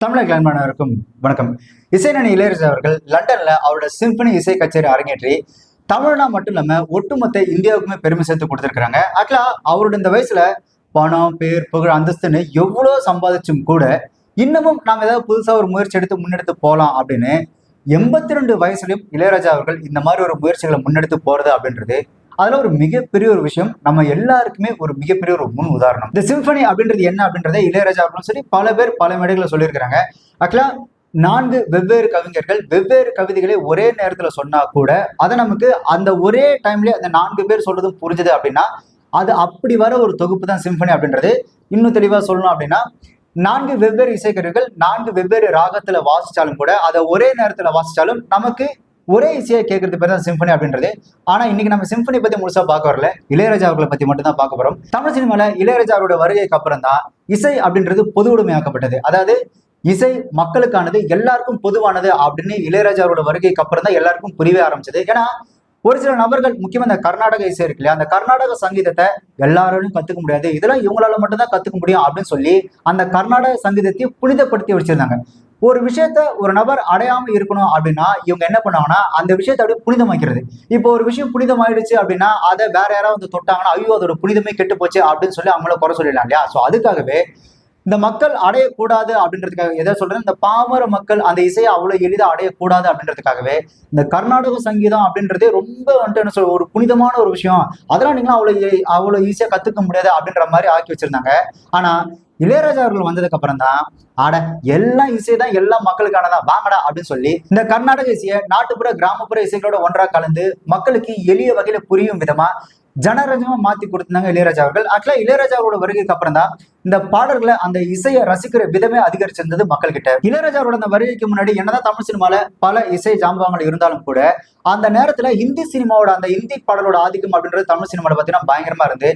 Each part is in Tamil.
தமிழக அன்பானவருக்கும் வணக்கம். இசைஞானி இளையராஜா அவர்கள் லண்டன்ல அவரோட சிம்பனி இசை கச்சேரி அரங்கேற்றி தமிழ்னா மட்டும் இல்லாம ஒட்டுமொத்த இந்தியாவுக்குமே பெருமை சேர்த்து கொடுத்துருக்காங்க. ஆக்சுவலா அவரோட இந்த வயசுல பணம், பேர், புகழ், அந்தஸ்துன்னு எவ்வளவு சம்பாதிச்சும் கூட இன்னமும் நாம ஏதாவது புதுசா ஒரு முயற்சி எடுத்து முன்னெடுத்து போகலாம் அப்படின்னு 82 வயசுலயும் இளையராஜா அவர்கள் இந்த மாதிரி ஒரு முயற்சிகளை முன்னெடுத்து போறது அப்படின்றது அதுல ஒரு மிகப்பெரிய ஒரு விஷயம். நம்ம எல்லாருக்குமே ஒரு மிகப்பெரிய ஒரு முன் உதாரணம். இந்த சிம்பனி அப்படின்றது என்ன அப்படின்றத இளையராஜா அவர்களும் சரி பல பேர் பல மேடைகளை சொல்லியிருக்கிறாங்க. ஆக்சுவலா 4 வெவ்வேறு கவிஞர்கள் வெவ்வேறு கவிதைகளை ஒரே நேரத்துல சொன்னா கூட அதை நமக்கு அந்த ஒரே டைம்லயே அந்த 4 பேர் சொல்றதும் புரிஞ்சுது அப்படின்னா அது அப்படி வர ஒரு தொகுப்பு தான் சிம்பனி அப்படின்றது. இன்னும் தெளிவா சொல்லணும் அப்படின்னா 4 வெவ்வேறு இசைக்கருவிகள் 4 வெவ்வேறு ராகத்துல வாசிச்சாலும் கூட அதை ஒரே நேரத்துல வாசிச்சாலும் நமக்கு ஒரே இசையை கேட்கறது பேர் தான் சிம்பனி அப்படின்றது. ஆனா இன்னைக்கு நம்ம சிம்பனி பத்தி முழுசா பார்க்க வரல, இளையராஜா அவர்களை பத்தி மட்டும் தான் பார்க்க போறோம். தமிழ் சினிமால இளையராஜா அவரோட வருகைக்கு அப்புறம் தான் இசை அப்படின்றது பொது உடைமையாக்கப்பட்டது. அதாவது இசை மக்களுக்கானது, எல்லாருக்கும் பொதுவானது அப்படின்னு இளையராஜா அவரோட வருகைக்கு அப்புறம் தான் எல்லாருக்கும் புரியவே ஆரம்பிச்சது. ஏன்னா ஒரு சில நபர்கள், முக்கியமா இந்த கர்நாடக இசை இருக்கு இல்லையா, அந்த கர்நாடக சங்கீதத்தை எல்லாராலும் கத்துக்க முடியாது, இதெல்லாம் இவங்களால மட்டும் தான் கத்துக்க முடியும் அப்படின்னு சொல்லி அந்த கர்நாடக சங்கீதத்தையும் புனிதப்படுத்தி வச்சிருந்தாங்க. ஒரு விஷயத்த ஒரு நபர் அடையாம இருக்கணும் அப்படின்னா இவங்க என்ன பண்ணுவாங்கன்னா அந்த விஷயத்தை அப்படியே புனிதமாக்கிறது. இப்போ ஒரு விஷயம் புனிதமாயிடுச்சு அப்படின்னா அதை வேற யாராவது வந்து தொட்டாங்கன்னா ஐயோ அதோட புனிதமே கெட்டு போச்சு அப்படின்னு சொல்லி அவங்கள குறை சொல்லிடலாம் இல்லையா. ஸோ அதுக்காகவே இந்த மக்கள் அடையக்கூடாது அப்படின்றதுக்காக எதை சொல்றேன், இந்த பாமர மக்கள் அந்த இசையை அவ்வளவு எளிதாக அடையக்கூடாது அப்படின்றதுக்காகவே இந்த கர்நாடக சங்கீதம் அப்படின்றதே ரொம்ப வந்துட்டு என்ன சொல்ற ஒரு புனிதமான ஒரு விஷயம், அதெல்லாம் நீங்களும் அவ்வளவு ஈஸியா கத்துக்க முடியாது அப்படின்ற மாதிரி ஆக்கி வச்சிருந்தாங்க. ஆனா இளையராஜா அவர்கள் வந்ததுக்கு அப்புறம் தான் எல்லாம் இசைதான் எல்லா மக்களுக்கானதான் வாங்கடா அப்படின்னு சொல்லி இந்த கர்நாடக இசையை நாட்டுப்புற கிராமப்புற இசைகளோட ஒன்றா கலந்து மக்களுக்கு எளிய வகையில புரியும் விதமா ஜனரஞ்சமா மாத்தி கொடுத்தாங்க இளையராஜா அவர்கள். ஆக்சுவலா இளையராஜாவோட வருகைக்கு அப்புறம் தான் இந்த பாடல்களை அந்த இசையை ரசிக்கிற விதமே அதிகரிச்சிருந்தது மக்கள் கிட்ட. இளையராஜாவோட அந்த வருகைக்கு முன்னாடி என்னதான் தமிழ் சினிமால பல இசை ஜாம்பவங்கள் இருந்தாலும் கூட அந்த நேரத்துல ஹிந்தி சினிமாவோட அந்த ஹிந்தி பாடலோட ஆதிக்கம் அப்படின்றது தமிழ் சினிமால பாத்தீங்கன்னா பயங்கரமா இருந்து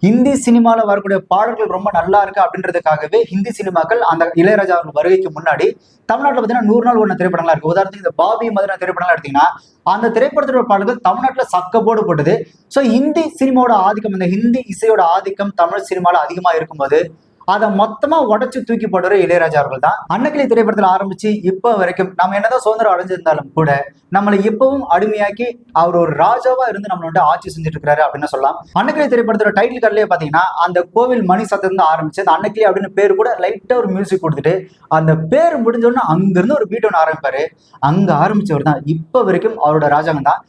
ஹிந்தி சினிமால வரக்கூடிய பாடல்கள் ரொம்ப நல்லா இருக்கு அப்படின்றதுக்காகவே ஹிந்தி சினிமாக்கள் அந்த இளையராஜா அவர்கள் வருகைக்கு முன்னாடி தமிழ்நாட்டில் பார்த்தீங்கன்னா 100 நாள் ஒன்று திரைப்படங்களா இருக்கு. உதாரணத்துக்கு இந்த பாபி மாதிரியான திரைப்படங்கள் எடுத்தீங்கன்னா அந்த திரைப்படத்தோட பாடல்கள் தமிழ்நாட்டில் சக்கப்போடு போட்டது. ஸோ ஹிந்தி சினிமாவோட ஆதிக்கம், இந்த ஹிந்தி இசையோட ஆதிக்கம் தமிழ் சினிமால அதிகமா இருக்கும்போது அதை மொத்தமா உடச்சு தூக்கி போடுற இளையராஜா அவர்கள் தான். அன்னக்கிளி திரைப்படத்துல ஆரம்பிச்சு இப்ப வரைக்கும் நம்ம என்னதான் சுதந்திரம் அடைஞ்சிருந்தாலும் கூட நம்மளை இப்பவும் அடிமையாக்கி அவர் ஒரு ராஜாவா இருந்து நம்மள வந்து ஆட்சி செஞ்சுட்டு இருக்காரு அப்படின்னு சொல்லலாம். அன்னக்கிளி திரைப்படத்தோட டைட்டில் கார்ட்லயே பாத்தீங்கன்னா அந்த கோவில் மணி சத்தம் ஆரம்பிச்சு அந்த அன்னக்கிளி அப்படின்னு பேர் கூட லைட்டா ஒரு மியூசிக் கொடுத்துட்டு அந்த பேர் முடிஞ்சோடனே அங்க இருந்து ஒரு பீட் ஒன்று ஆரம்பிப்பாரு. அங்க ஆரம்பிச்சவர் தான் இப்ப வரைக்கும் அவரோட ராஜாங்கம் தான்.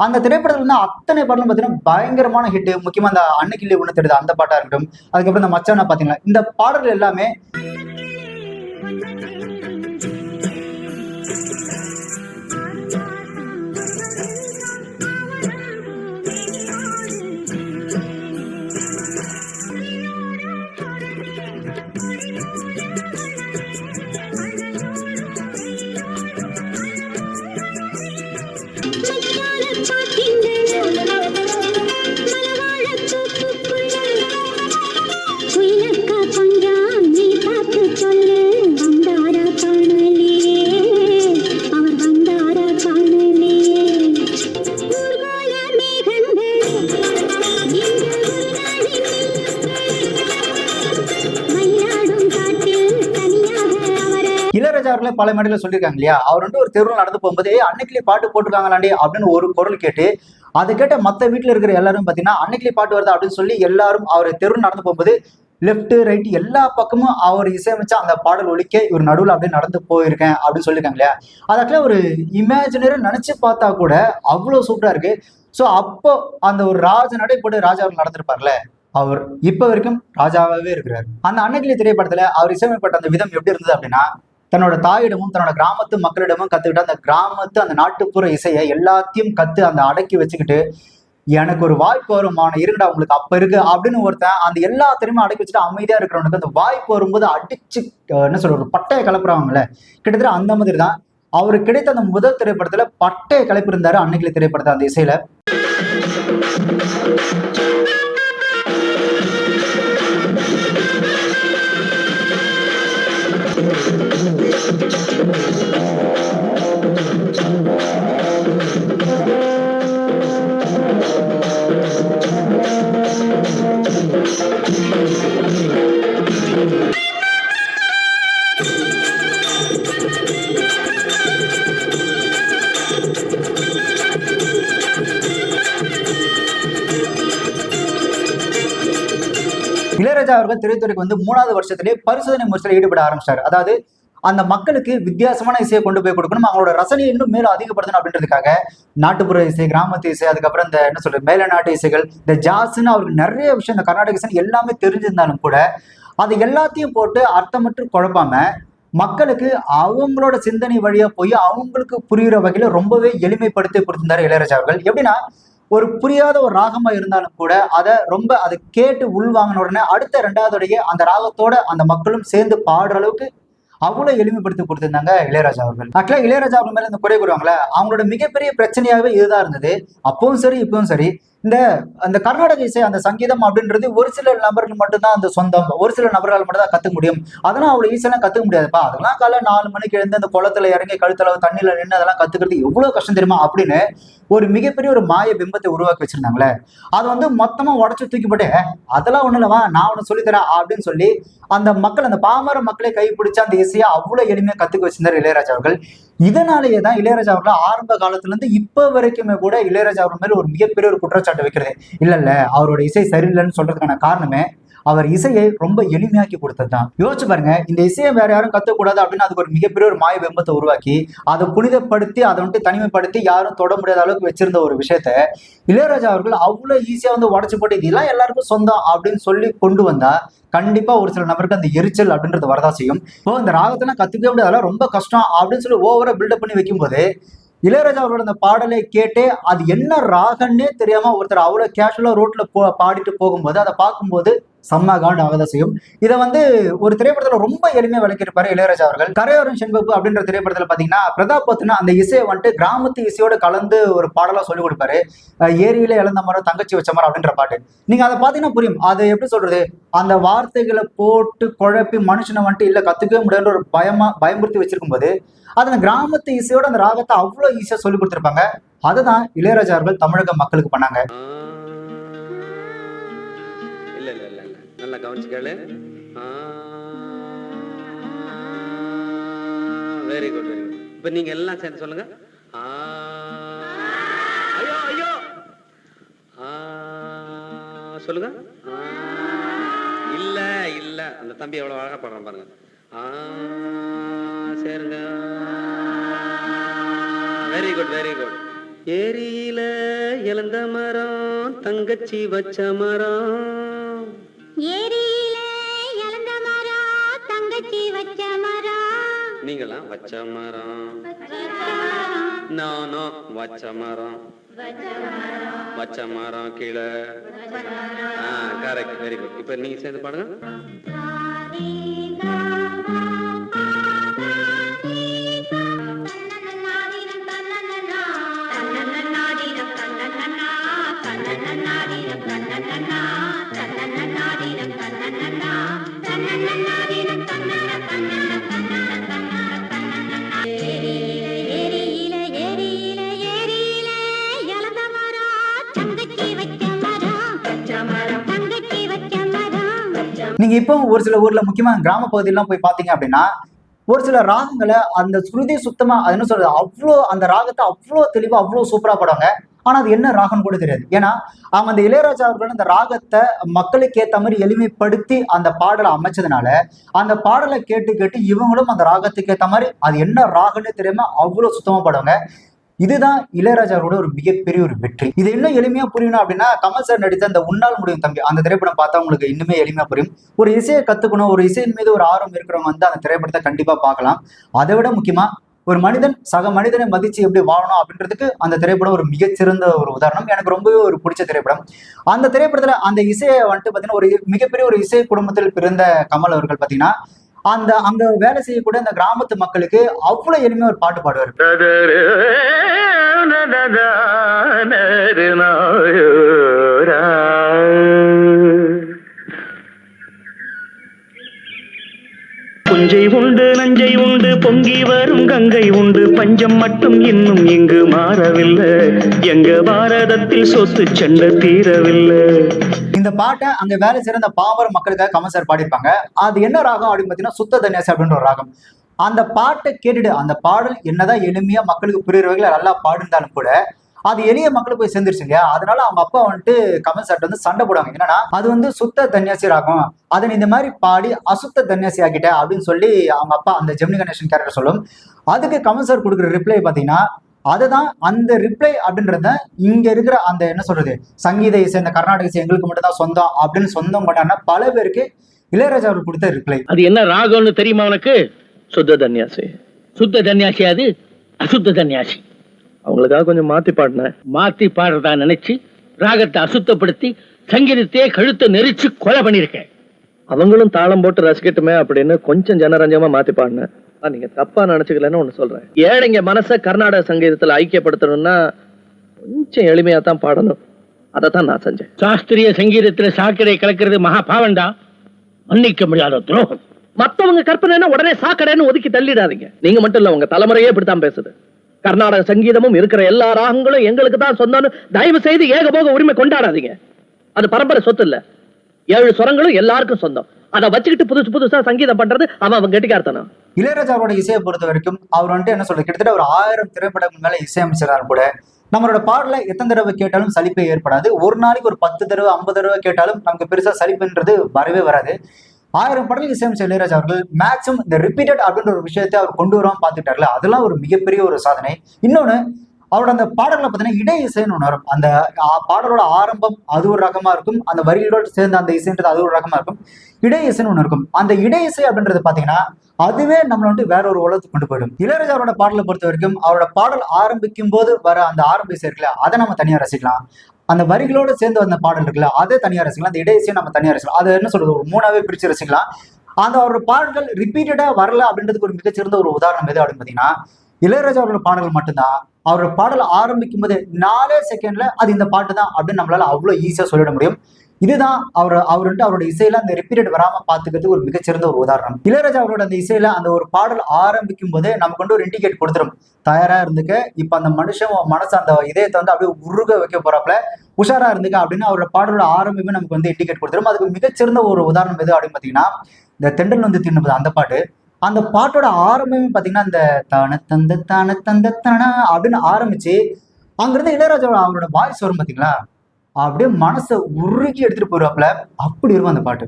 அந்த திரைப்படத்துல இருந்து அத்தனை பாடலும் பாத்தீங்கன்னா பயங்கரமான ஹிட். முக்கியமா அந்த அன்னைக்கிள்ளி ஒண்ணு தெரியுது அந்த பாட்டா இருக்கட்டும், அதுக்கப்புறம் இந்த மச்சானா பாத்தீங்களா, இந்த பாடல்கள் எல்லாமே இளையராஜா அவர்களே பல மேடையில சொல்லியிருக்காங்க இல்லையா, அவர் வந்து ஒரு தெருவில் நடந்து போகும்போது அன்னைக்கிளி பாட்டு போட்டுருக்காங்களாண்டி அப்படின்னு ஒரு குரல் கேட்டு அதை கேட்ட மற்ற வீட்டுல இருக்கிற எல்லாரும் பாத்தீங்கன்னா அன்னைக்கிளி பாட்டு வருது அப்படின்னு சொல்லி எல்லாரும் அவர் தெருவில் நடந்து போகும்போது லெஃப்ட் ரைட் எல்லா பக்கமும் அவர் இசையமைச்சா அந்த பாடல் ஒலிக்க இவர் நடுவில் அப்படியே நடந்து போயிருக்கேன் அப்படின்னு சொல்லியிருக்காங்க இல்லையா. அதுக்குள்ள ஒரு இமேஜினரி நினைச்சு பார்த்தா கூட அவ்வளவு சூப்பரா இருக்கு. ஸோ அப்போ அந்த ஒரு ராஜ நடை போட்டு ராஜா அவர் நடந்திருப்பார்ல, அவர் இப்ப வரைக்கும் ராஜாவாகவே இருக்கிறார். அந்த அன்னைக்கிளி திரைப்படத்துல அவர் இசையமைப்பட்ட அந்த விதம் எப்படி இருந்தது அப்படின்னா தன்னோட தாயிடமும் தன்னோட கிராமத்து மக்களிடமும் கத்துக்கிட்டு அந்த கிராமத்து அந்த நாட்டுப்புற இசையை எல்லாத்தையும் கத்து அந்த அடக்கி வச்சுக்கிட்டு எனக்கு ஒரு வாய்ப்பு வருமான இருங்கடா உங்களுக்கு அப்ப இருக்கு அப்படின்னு ஒருத்தன் அந்த எல்லாத்தையுமே அடக்கி வச்சுட்டு அமைதியா இருக்கிறவனுக்கு அந்த வாய்ப்பு வரும்போது அடிச்சு என்ன சொல்ற ஒரு பட்டையை கிளப்புறாங்கல்ல, கிட்டத்தட்ட அந்த மாதிரி தான் அவருக்கு கிடைத்த அந்த முதல் திரைப்படத்துல பட்டையை கிளப்பி இருந்தாரு அன்னைக்கிளி திரைப்படத்தை அந்த இசையில. இளையராஜா அவர்கள் திரைத்துறைக்கு வந்து 3வது வருஷத்திலே பரிசோதனை முயற்சியில் ஈடுபட ஆரம்பிச்சார். அதாவது அந்த மக்களுக்கு வித்தியாசமான இசையை கொண்டு போய் கொடுக்கணும், அவங்களோட ரசனையை இன்னும் மேலும் அதிகப்படுத்தணும் அப்படின்றதுக்காக நாட்டுப்புற இசை, கிராமத்து இசை, அதுக்கப்புறம் இந்த என்ன சொல்றது மேல நாட்டு இசைகள், இந்த ஜாஸ்ன்னு அவருக்கு நிறைய விஷயம், இந்த கர்நாடக இசை எல்லாமே தெரிஞ்சிருந்தாலும் கூட அது எல்லாத்தையும் போட்டு அர்த்தமற்று குழப்பாம மக்களுக்கு அவங்களோட சிந்தனை வழியா போய் அவங்களுக்கு புரியுற வகையில ரொம்பவே எளிமைப்படுத்தி கொடுத்திருந்தாரு இளையராஜா அவர்கள். எப்படின்னா ஒரு புரியாத ஒரு ராகமா இருந்தாலும் கூட அதை கேட்டு உள்வாங்கின உடனே அடுத்த 2வது அந்த ராகத்தோட அந்த மக்களும் சேர்ந்து பாடுற அளவுக்கு அவ்வளவு எளிமைப்படுத்தி கொடுத்திருந்தாங்க இளையராஜா அவர்கள். ஆக்சுவலா இளையராஜா அவர்கள் மேல இந்த குறை கூறுவாங்களே, அவங்களோட மிகப்பெரிய பிரச்சனையாகவே இதுதான் இருந்தது. அப்பவும் சரி இப்பவும் சரி, இந்த அந்த கர்நாடக இசை, அந்த சங்கீதம் அப்படின்றது ஒரு சில நபர்கள் மட்டும்தான் அந்த சொந்தம், ஒரு சில நபர்களால் மட்டும் தான் கத்துக்க முடியும், அதெல்லாம் அவ்வளவு ஈஸியெல்லாம் கத்துக்க முடியாதுப்பா, அதெல்லாம் காலை 4 மணிக்கு எழுந்து அந்த குளத்துல இறங்கி கழுத்தளவு தண்ணியில நின்று அதெல்லாம் கத்துக்கிறது எவ்வளவு கஷ்டம் தெரியுமா அப்படின்னு ஒரு மிகப்பெரிய ஒரு மாய பிம்பத்தை உருவாக்கி வச்சிருந்தாங்களே, அது வந்து மொத்தமா உடச்சு தூக்கி போட்டு அதெல்லாம் ஒண்ணு இல்லவா, நான் ஒண்ணு சொல்லித்தரேன் அப்படின்னு சொல்லி அந்த மக்கள், அந்த பாமர மக்களை கைப்பிடிச்சு அந்த இசையை அவ்வளவு எளிமையா கத்துக்க வச்சிருந்தார் இளையராஜா அவர்கள். இதனாலேயே தான் இளையராஜா அவர்கள் ஆரம்ப காலத்துல இருந்து இப்ப வரைக்குமே கூட இளையராஜா அவர் மேல ஒரு மிகப்பெரிய ஒரு குற்றச்சாட்டு வைக்கிறது இல்ல அவரோட இசை சரியில்லைன்னு சொல்றதுக்கான காரணமே அவர் இசையை ரொம்ப எளிமையாக்கி கொடுத்ததுதான். யோசிச்சு பாருங்க, இந்த இசையை வேற யாரும் கத்துக்கூடாது அப்படின்னு அதுக்கு ஒரு மிகப்பெரிய ஒரு மாய பிம்பத்தை உருவாக்கி அதை புனிதப்படுத்தி அதை வந்துட்டு தனிமைப்படுத்தி யாரும் தொட முடியாத அளவுக்கு வச்சிருந்த ஒரு விஷயத்த இளையராஜா அவர்கள் அவ்வளவு ஈஸியா வந்து உடச்சு போட்டு இதெல்லாம் எல்லாருக்கும் சொந்தம் அப்படின்னு சொல்லி கொண்டு வந்தா கண்டிப்பா ஒரு சில நபருக்கு அந்த எரிச்சல் அப்படின்றது வரதா செய்யும். இப்போ இந்த ராகத்தெல்லாம் கத்துக்கவே முடியாதெல்லாம் ரொம்ப கஷ்டம் அப்படின்னு சொல்லி ஓவரா பில்டப் பண்ணி வைக்கும் போது இளையராஜா அவரோட அந்த பாடலை கேட்டே அது என்ன ராகன்னே தெரியாம ஒருத்தர் அவ்வளவு கேஷுவலா ரோட்ல பாடிட்டு போகும்போது அதை பார்க்கும்போது செம்ம காண்ட் ஆகதான் செய்யும். இதை வந்து ஒரு திரைப்படத்துல ரொம்ப எளிமையா விளக்கியிருப்பாரு இளையராஜா அவர்கள். கரையோரம் செண்பப்பு அப்படின்ற திரைப்படத்துல பாத்தீங்கன்னா பிரதாப் பத்தினா அந்த இசையை வந்துட்டு கிராமத்து இசையோட கலந்து ஒரு பாடலா சொல்லி கொடுப்பாரு. ஏரியில இழந்த மரம் தங்கச்சி வச்ச மரம் அப்படின்ற பாட்டு நீங்க அதை பாத்தீங்கன்னா புரியும். அது எப்படி சொல்றது, அந்த வார்த்தைகளை போட்டு குழப்பி மனுஷனை வந்துட்டு இல்ல கத்துக்கவே முடியாத ஒரு பயமுறுத்தி வச்சிருக்கும் போது அது அந்த கிராமத்து இசையோட அந்த ராகத்தை அவ்வளவு ஈஸியா சொல்லி கொடுத்திருப்பாங்க. அதுதான் இளையராஜா அவர்கள் தமிழக மக்களுக்கு பண்ணாங்க. நல்லா கவனிச்சு கேளு. Very good very good. இப்ப நீங்க எல்லாம் சேர்ந்து சொல்லுங்க. ஐயோ ஐயோ சொல்லுங்க. இல்ல இல்ல அந்த தம்பி எவ்வளவு அழகா பாடுறான் பாருங்க. சரிங்க. Very good very good. ஏரியில இழந்த மரம் தங்கச்சி வச்ச மரம், ஏரியில இழந்த மரம் தங்கச்சி வச்ச மரம், நீங்களாம் வச்ச மரம், நானும் வச்ச மரம், வச்ச மரம் கீழே. Correct very good. இப்ப நீங்க சேர்ந்து பாடுங்க. நீங்க இப்போ ஒரு சில ஊர்ல முக்கியமா கிராம பகுதியெல்லாம் போய் பாத்தீங்க அப்படின்னா ஒரு சில ராகங்களை அந்த ஸ்ருதி சுத்தமா அது என்ன சொல்றது அவ்வளோ அந்த ராகத்தை அவ்வளோ தெளிவா அவ்வளோ சூப்பரா பாடுவாங்க. ஆனா அது என்ன ராகம்னு கூட தெரியாது. ஏன்னா அவங்க அந்த இளையராஜா அவர்கள் அந்த ராகத்தை மக்களுக்கு ஏற்ற மாதிரி எளிமைப்படுத்தி அந்த பாடலை அமைச்சதுனால அந்த பாடலை கேட்டு கேட்டு இவங்களும் அந்த ராகத்துக்கு ஏற்ற மாதிரி அது என்ன ராகம்னே தெரியாம அவ்வளவு சுத்தமா பாடுவாங்க. இதுதான் இளையராஜாவோட ஒரு மிகப்பெரிய ஒரு வெற்றி. இது இன்னும் எளிமையா புரியணும் அப்படின்னா கமல் சார் நடித்த அந்த உன்னால் முடியும் தம்பி அந்த திரைப்படம் பார்த்தா உங்களுக்கு இன்னுமே எளிமையா புரியும். ஒரு இசையை கத்துக்கணும், ஒரு இசையின் மீது ஒரு ஆர்வம் இருக்கிறவங்க வந்து அந்த திரைப்படத்தை கண்டிப்பா பார்க்கலாம். அதை விட முக்கியமா ஒரு மனிதன் சக மனிதனை மதிச்சு எப்படி வாழணும் அப்படின்றதுக்கு அந்த திரைப்படம் ஒரு மிகச்சிறந்த ஒரு உதாரணம். எனக்கு ரொம்பவே ஒரு பிடிச்ச திரைப்படம். அந்த திரைப்படத்துல அந்த இசையை வந்துட்டு பாத்தீங்கன்னா ஒரு மிகப்பெரிய ஒரு இசை குடும்பத்தில் பிறந்த கமல் அவர்கள் பாத்தீங்கன்னா அங்க வேலை செய்யக்கூடிய அந்த கிராமத்து மக்களுக்கு அவ்வளவு எளிமையா ஒரு பாட்டு பாடுவார். புஞ்சை உண்டு நஞ்சை உண்டு பொங்கி வரும் கங்கை உண்டு, பஞ்சம் மட்டும் இன்னும் இங்கு மாறவில்லை. எங்க பாரதத்தில் சொத்து சண்டை தீரவில்லை. இந்த பாட்டை அங்க வேலை செய்யற அந்த பாமர மக்களுக்காக கமல் சார் பாடியிருப்பாங்க. அது என்ன ராகம் அப்படின்னு பாத்தீங்கன்னா சுத்த தன்யாசி அப்படின்ற ஒரு ராகம். அந்த பாட்டை கேட்டுட்டு அந்த பாடல் என்னதான் எளிமையா மக்களுக்கு புரியுற வகையில நல்லா பாடிருந்தாலும் கூட அது எளிய மக்களுக்கு போய் சேர்ந்துருச்சு இல்லையா? அதனால அவங்க அப்பா வந்துட்டு கமல் சார்ட்ட வந்து சண்டை போடுவாங்க. என்னன்னா அது வந்து சுத்த தன்யாசி ராகம், அதை நீ இந்த மாதிரி பாடி அசுத்த தன்யாசி ஆக்கிட்ட அப்படின்னு சொல்லி அவங்க அப்பா அந்த ஜெமினி கணேசன் கேரக்டர் சொல்லும். அதுக்கு கமல் சார் கொடுக்குற ரிப்ளை பாத்தீங்கன்னா அதுதான் அந்த ரிப்ளை அப்படின்றத இங்க இருக்கிற அந்த என்ன சொல்றது சங்கீத இசை இந்த கர்நாடக இசை எங்களுக்கு மட்டும் தான் சொந்தம் அப்படின்னு சொந்தம் கொண்டாடின பல பேருக்கு இளையராஜா அவர் கொடுத்த ரிப்ளை. அது என்ன ராகம்னு தெரியுமா உனக்கு? சுத்த தன்யாசி. சுத்த தன்யாசி அது அசுத்த தன்யாசி. அவங்களுக்காக கொஞ்சம் மாத்தி பாடுறதா நினைச்சு ராகத்தை அசுத்தப்படுத்தி சங்கீதத்தையே கழுத்தை நெரிச்சு கொலை பண்ணிருக்கேன். அவங்களும் தாளம் போட்டு ரசிக்கட்டுமே அப்படின்னு கொஞ்சம் ஜனரஞ்சமா மாத்தி பாடினேன். நீங்க தப்பா நினைச்சுக்கலன்னு ஒண்ணு சொல்றேன். ஏழைங்க மனச கர்நாடக சங்கீதத்துல ஐக்கியப்படுத்தணும்னா கொஞ்சம் எளிமையா தான் பாடணும். அதைத்தான் நான் செஞ்சேன். சாஸ்திரிய சங்கீதத்துல சாக்கடை கலக்கிறது மகா பாவண்டா, மன்னிக்க முடியாத துரோகம். மத்தவங்க கற்பனைன்னா உடனே சாக்கடைன்னு ஒதுக்கி தள்ளிடாதீங்க. நீங்க மட்டும் இல்ல, உங்க தலைமுறையே இப்படித்தான் பேசுது. கர்நாடக சங்கீதமும் இருக்கிற எல்லா ராகங்களும் எங்களுக்கு தான் சொந்தம்னு தயவு செய்து ஏகபோக உரிமை கொண்டாடாதீங்க. அது பரம்பரை சொத்து இல்ல. 7 சுரங்களும் எல்லாருக்கும் சொந்தம். அதை வச்சுக்கிட்டு புதுசா சங்கீதம் பண்றது அவன் கெட்டிக்காரத்தனம். இளையராஜா அவரோட இசையை பொறுத்த வரைக்கும் அவர் வந்துட்டு என்ன சொல்றது கிட்டத்தட்ட ஒரு 1000 திரைப்படங்கள் மேல இசையமைச்சரால் கூட நம்மளோட பாடல எத்தனை தடவை கேட்டாலும் சலிப்பே ஏற்படாது. ஒரு நாளைக்கு ஒரு 10 தடவை 50 தடவை கேட்டாலும் நமக்கு பெருசா சலிப்புன்றது வரவே வராது. 1000 படங்கள் இசையமைச்ச இளையராஜா அவர்கள் மேக்ஸிமம் இந்த ரிப்பீட்டட் அப்படின்ற ஒரு விஷயத்தை அவர் கொண்டு வராம பார்த்துட்டார்ல, அதெல்லாம் ஒரு மிகப்பெரிய ஒரு சாதனை. இன்னொன்னு அவரோட அந்த பாடல்களை பார்த்தீங்கன்னா இடை இசைன்னு ஒன்று வரும். அந்த பாடலோட ஆரம்பம் அது ஒரு ரகமா இருக்கும், அந்த வரிகளோடு சேர்ந்த அந்த இசைன்றது அது ஒரு ரகமா இருக்கும். இடை இசைன்னு ஒன்று இருக்கும். அந்த இடை இசை அப்படின்றது பாத்தீங்கன்னா அதுவே நம்மள வந்து வேற ஒரு உலகத்துக்கு கொண்டு போயிடும். இளையராஜா அவரோட பாடலை பொறுத்த வரைக்கும் அவரோட பாடல் ஆரம்பிக்கும் போது வர அந்த ஆரம்ப இசை இருக்குல்ல, அதை நம்ம தனியா ரசிக்கலாம். அந்த வரிகளோடு சேர்ந்து வந்த பாடல் இருக்குல்ல, அதை தனியா ரசிக்கலாம். அந்த இடை இசையை நம்ம தனியா ரசிக்கலாம். அது என்ன சொல்றது ஒரு 3ஆவே பிரிச்சு ரசிக்கலாம். அந்த அவரோட பாடல்கள் ரிப்பீட்டடா வரல அப்படின்றதுக்கு ஒரு மிகச்சிறந்த ஒரு உதாரணம் எது அப்படின்னு பாத்தீங்கன்னா இளையராஜா அவரோட பாடல்கள் மட்டும்தான். அவரோட பாடல் ஆரம்பிக்கும் போது 4 செகண்ட்ல அது இந்த பாட்டு தான் அப்படின்னு நம்மளால அவ்வளவு ஈஸியா சொல்லிட முடியும். இதுதான் அவருட்டு அவரோட இசையில அந்த ரிப்பீட்டட் வராம பாத்துக்கிறதுக்கு ஒரு மிகச்சிறந்த ஒரு உதாரணம். இளையராஜா அவரோட அந்த இசையில அந்த ஒரு பாடல் ஆரம்பிக்கும் போதே நமக்கு வந்து ஒரு இண்டிகேட் கொடுத்துரும், தயாரா இருந்துக்க, இப்ப அந்த மனுஷன் மனசு அந்த இதயத்தை வந்து அப்படியே உருக வைக்க போறாப்ல, உஷாரா இருந்துக்க அப்படின்னு அவரோட பாடலோட ஆரம்பமே நமக்கு வந்து இண்டிகேட் கொடுத்துரும். அதுக்கு மிகச்சிறந்த ஒரு உதாரணம் எது அப்படின்னு பாத்தீங்கன்னா இந்த தென்றல் வந்து தின்னுது அந்த பாட்டு. அந்த பாட்டோட ஆரம்பமே பாத்தீங்கன்னா இந்த தான தந்த தான அப்படின்னு ஆரம்பிச்சு அங்கிருந்து இளையராஜா அவரோட வாய்ஸ் வரும் பாத்தீங்களா, அப்படியே மனசை உருகி எடுத்துட்டு போயிருவாப்ல, அப்படி இருக்கும் அந்த பாட்டு.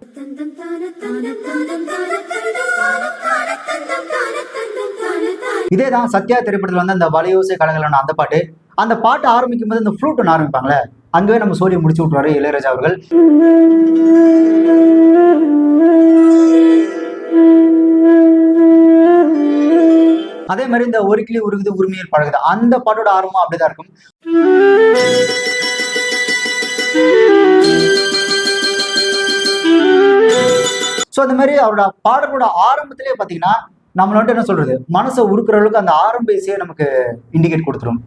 இதேதான் சத்யா திரைப்படத்துல வந்து அந்த வலையோசை கலகலான அந்த பாட்டு. அந்த பாட்டு ஆரம்பிக்கும் போது இந்த ஃப்ளூட் ஒன்று ஆரம்பிப்பாங்களே, அங்கவே நம்ம சோழியை முடிச்சு விட்டுருவாரு இளையராஜா அவர்கள். அதே மாதிரி இந்த ஒரு கிளி உருகுது உரிமையில் பழகுது அந்த பாட்டோட ஆரம்பம் அப்படிதான் இருக்கும். சோ அந்த மாதிரி அவரோட பாடலோட ஆரம்பத்திலேயே பாத்தீங்கன்னா நம்மள வந்துட்டு என்ன சொல்றது மனசை உருக்குற அளவுக்கு அந்த ஆரம்ப இசையை நமக்கு இண்டிகேட் கொடுத்துரும்.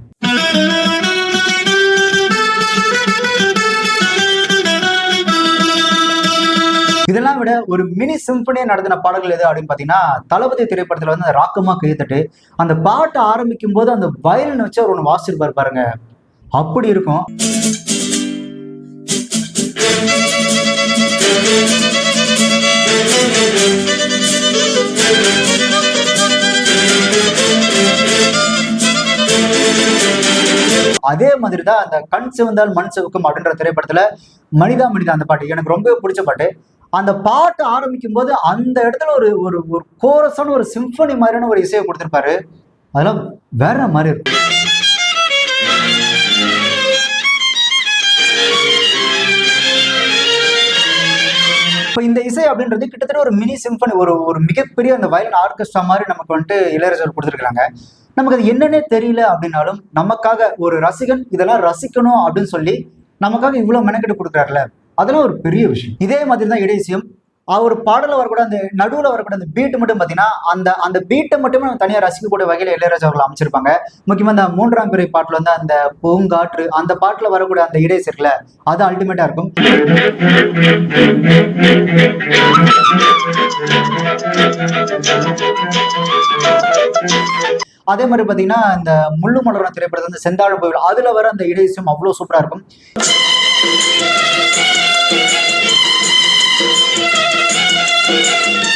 இதெல்லாம் விட ஒரு மினி சிம்பனியா நடத்தின பாடல்கள் எது அப்படின்னு பாத்தீங்கன்னா தளபதி திரைப்படத்துல வந்து அந்த ராக்கமா கைத்தட்டு அந்த பாட்டு ஆரம்பிக்கும் போது அந்த வயலின் வச்சு அவர் ஒண்ணு வாசிச்சிருப்பாரு பாருங்க, அப்படி இருக்கும். அதே மாதிரிதான் அந்த கண் சிவந்தால் மண் சிவக்கும் அப்படின்ற திரைப்படத்துல மனிதா மனிதா அந்த பாட்டு எனக்கு ரொம்ப பிடிச்ச பாட்டு. அந்த பாட்டு ஆரம்பிக்கும் போது அந்த இடத்துல ஒரு ஒரு ஒரு கோரஸான ஒரு சிம்பனி மாதிரியான ஒரு இசையை கொடுத்திருப்பாரு, அதெல்லாம் வேற மாதிரி இருக்கும். இப்போ இந்த இசை அப்படின்றது கிட்டத்தட்ட ஒரு மினி சிம்பனி, ஒரு ஒரு மிகப்பெரிய அந்த வயலின் ஆர்கெஸ்ட்ரா மாதிரி நமக்கு வந்துட்டு இளையராஜா கொடுத்துருக்காங்க. நமக்கு அது என்னன்னே தெரியல அப்படின்னாலும் நமக்காக ஒரு ரசிகன் இதெல்லாம் ரசிக்கணும் அப்படின்னு சொல்லி நமக்காக இவ்வளவு மெனக்கெட்டு கொடுக்குறாருல, அதெல்லாம் ஒரு பெரிய விஷயம். இதே மாதிரி தான் இடைசியம் அவர் பாடல வரக்கூட அந்த நடுவில் வரக்கூட அந்த பீட் மட்டும் பார்த்தீங்கன்னா அந்த பீட்டை மட்டுமே நம்ம தனியாக ரசிக்கக்கூடிய வகையில் இளையராஜா அவர்கள் அமைச்சிருப்பாங்க. முக்கியமாக அந்த 3ஆம் பிறை பாட்டில் வந்து அந்த பூங்காற்று அந்த பாட்டில் வரக்கூடிய அந்த இடை இருக்குல்ல, அது அல்டிமேட்டா இருக்கும். அதே மாதிரி பாத்தீங்கன்னா இந்த முள்ளு மலரும் திரைப்படத்துல வந்து செந்தாழ கோவில் அதுல வர அந்த இடையிசையும் அவ்வளவு சூப்பரா இருக்கும்.